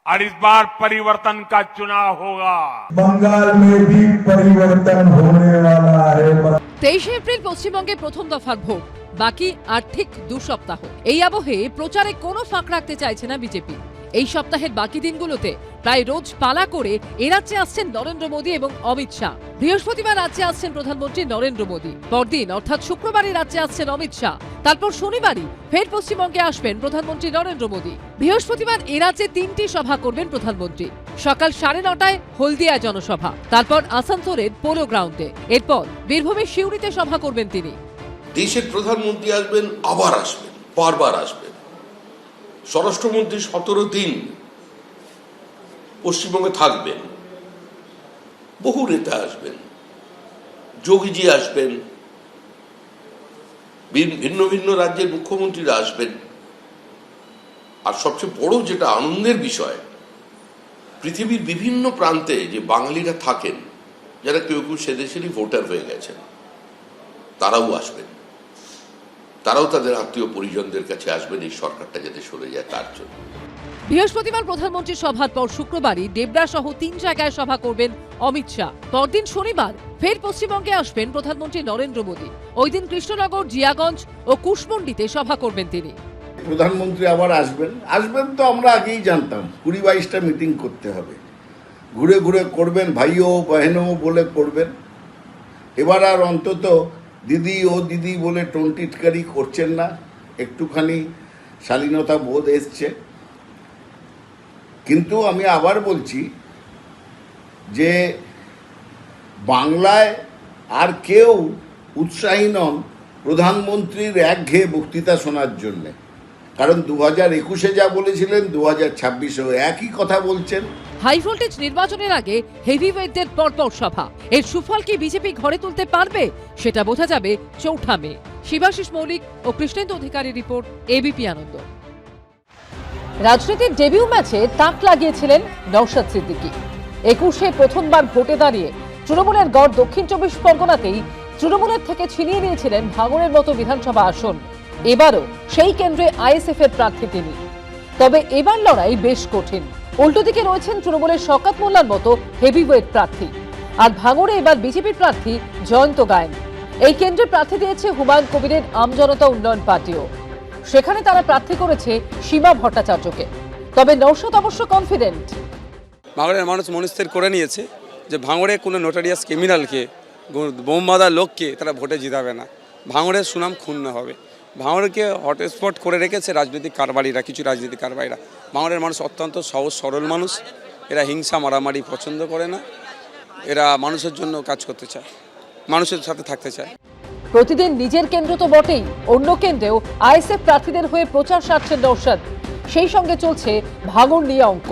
और इस बार परिवर्तन का चुनाव होगा। बंगाल में भी परिवर्तन होने वाला है। 23 এপ্রিল পশ্চিমবঙ্গে প্রথম দফার ভোট, বাকি আর ঠিক 2 সপ্তাহ। এই আবহে প্রচারে কোনো ফাঁক রাখতে চাইছে না বিজেপি। এই সপ্তাহের বাকি দিনগুলোতে প্রায় রোজ পালা করে এ রাজ্যে আসছেন নরেন্দ্র মোদী এবং অমিত শাহ। বৃহস্পতিবার রাজ্যে আসছেন প্রধানমন্ত্রী নরেন্দ্র মোদী, পরদিন অর্থাৎ শুক্রবারই রাজ্যে আসছেন অমিত শাহ, তারপর শনিবারই ফের পশ্চিমবঙ্গে আসবেন প্রধানমন্ত্রী নরেন্দ্র মোদী। বৃহস্পতিবার এ রাজ্যে 3টি সভা করবেন প্রধানমন্ত্রী। সকাল 9:30টায় হলদিয়া জনসভা, তারপর আসানসোলের পোলো গ্রাউন্ডে, এরপর বীরভূমের সিউড়িতে সভা করবেন তিনি। দেশের প্রধানমন্ত্রী আসবেন, আবার আসবেন, বারবার আসবেন। স্বরাষ্ট্রমন্ত্রী 17 দিন পশ্চিমবঙ্গে থাকবেন। বহু নেতা আসবেন, যোগীজি আসবেন, ভিন্ন ভিন্ন রাজ্যের মুখ্যমন্ত্রীরা আসবেন। আর সবচেয়ে বড় যেটা আনন্দের বিষয়, পৃথিবীর বিভিন্ন প্রান্তে যে বাঙালিরা থাকেন, যারা কেউ কেউ সে দেশেরই ভোটার হয়ে গেছেন, তারাও আসবেন। তারাও তাদের আত্মীয় পরিজনদের কাছে আসবেন এই সরকারটা যাতে সরে যায় তার জন্য। বৃহস্পতিবার প্রধানমন্ত্রীর সভার পর শুক্রবারই ডেবরা সহ 3 জায়গায় সভা করবেন অমিত শাহ। পরদিন শনিবার ফের পশ্চিমবঙ্গে আসবেন প্রধানমন্ত্রী নরেন্দ্র মোদী। ওই দিন কৃষ্ণনগর, জিয়াগঞ্জ ও কুশমন্ডিতে সভা করবেন তিনি। প্রধানমন্ত্রী আবার আসবেন তো আমরা আগেই জানতাম। 20-22টা মিটিং করতে হবে, ঘুরে ঘুরে করবেন, ভাইও বহেনও বলে করবেন। এবার আর অন্তত দিদি ও দিদি বলে টোনটিটকারি করছেন না, একটুখানি শালীনতা বোধ এসছে। কিন্তু আমি আবার বলছি যে বাংলায় আর কেউ উৎসাহী নন প্রধানমন্ত্রীর একঘেয়ে বক্তৃতা শোনার জন্যে। কারণ 2021-এ যা বলেছিলেন 2026-এও একই কথা বলছেন। হাই ভোল্টেজ নির্বাচনের আগে হেভিওয়েটদের পরপর সভা, এর সুফল কি বিজেপি ঘরে তুলতে পারবে সেটা বোঝা যাবে 4 মে। শিবাশিস মৌলিক ও কৃষ্ণেন্দু অধিকারী রিপোর্ট, এবিপি আনন্দ। রাজনীতির ডেবিউ ম্যাচে তাক লাগিয়েছিলেন নওশাদ সিদ্দিকী। 21-এ প্রথমবার ভোটে দাঁড়িয়ে তৃণমূলের গড় দক্ষিণ 24 পরগনাতেই তৃণমূলের থেকে ছিনিয়ে নিয়েছিলেন ভাঙড়ের মতো বিধানসভা আসন। এবারও সেই কেন্দ্রে আইএসএফ এর প্রার্থী তিনি। তবে এবার লড়াই বেশ কঠিন। উল্টো দিকে রয়েছেন তৃণমূলের শওকত মোল্লার মতো হেভিওয়েট প্রার্থী, আর ভাঙড়ে এবার বিজেপির প্রার্থী জয়ন্ত গায়েন। এই কেন্দ্রে প্রার্থী দিয়েছে হুমায়ুন কবিরের আমজনতা উন্নয়ন পার্টিও। সেখানে তারা প্রার্থী করেছে সীমা ভট্টাচার্যকে। তবে নওশাদ অবশ্য কনফিডেন্ট। ভাঙড়ের মানুষ মনস্থির করে নিয়েছে যে ভাঙড়ে কোনো নোটারিয়াস ক্রিমিনালকে, বোমবাদার লোককে তারা ভোটে জিতাবে না। ভাঙড়ের সুনাম ক্ষুণ্ণ হবে। ভাঙড়কে হটস্পট করে রেখেছে রাজনৈতিক কারবারিরা, কিছু রাজনৈতিক কারবারিরা। ভাঙড়ের মানুষ অত্যন্ত সহজ সরল মানুষ, এরা হিংসা মারামারি পছন্দ করে না, এরা মানুষের জন্য কাজ করতে চায়, মানুষের সাথে থাকতে চায়। প্রতিদিন নিজের কেন্দ্র তো বটেই, অন্য কেন্দ্রেও আইএসএফ প্রার্থীদের হয়ে প্রচার সারছেন নওশাদ। সেই সঙ্গে চলছে ভাঙড় নিয়ে অঙ্ক।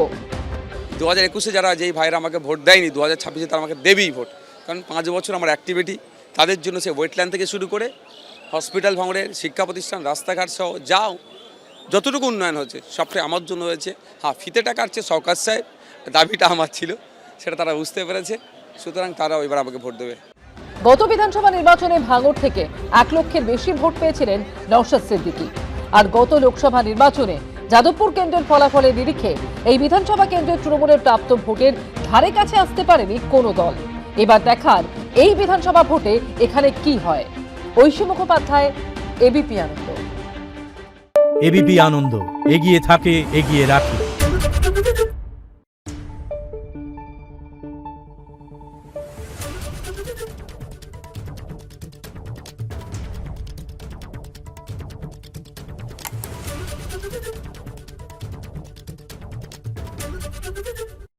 2021-এ যারা যেই ভাইরা আমাকে ভোট দেয়নি, 2026-এ তারা আমাকে দেবেই ভোট। কারণ 5 বছর আমার অ্যাক্টিভিটি, তাদের জন্য সে ওয়েটল্যান্ড থেকে শুরু করে হসপিটাল, ভাঙড়ের শিক্ষা প্রতিষ্ঠান, রাস্তাঘাট সহ যাও যতটুকু উন্নয়ন হয়েছে সবটাই আমার জন্য হয়েছে। হ্যাঁ, ফিতেটা কাটছে শওকত সাহেব, দাবিটা আমার ছিল, সেটা তারা বুঝতে পেরেছে। সুতরাং তারাও এবার আমাকে ভোট দেবে। গত বিধানসভা নির্বাচনে ভাঙড় থেকে 1 লক্ষের বেশি ভোট পেয়েছিলেন নওশাদ সিদ্দিকী। আর গত লোকসভা নির্বাচনে যাদবপুর কেন্দ্রের ফলাফলের নিরিখে এই বিধানসভা কেন্দ্রের তৃণমূলের প্রাপ্ত ভোটের ধারে কাছে আসতে পারেনি কোনো দল। এবার দেখার এই বিধানসভা ভোটে এখানে কি হয়। ঐশী মুখোপাধ্যায়, এবিপি আনন্দ। এবিপি আনন্দ, এগিয়ে থাকে, এগিয়ে রাখে।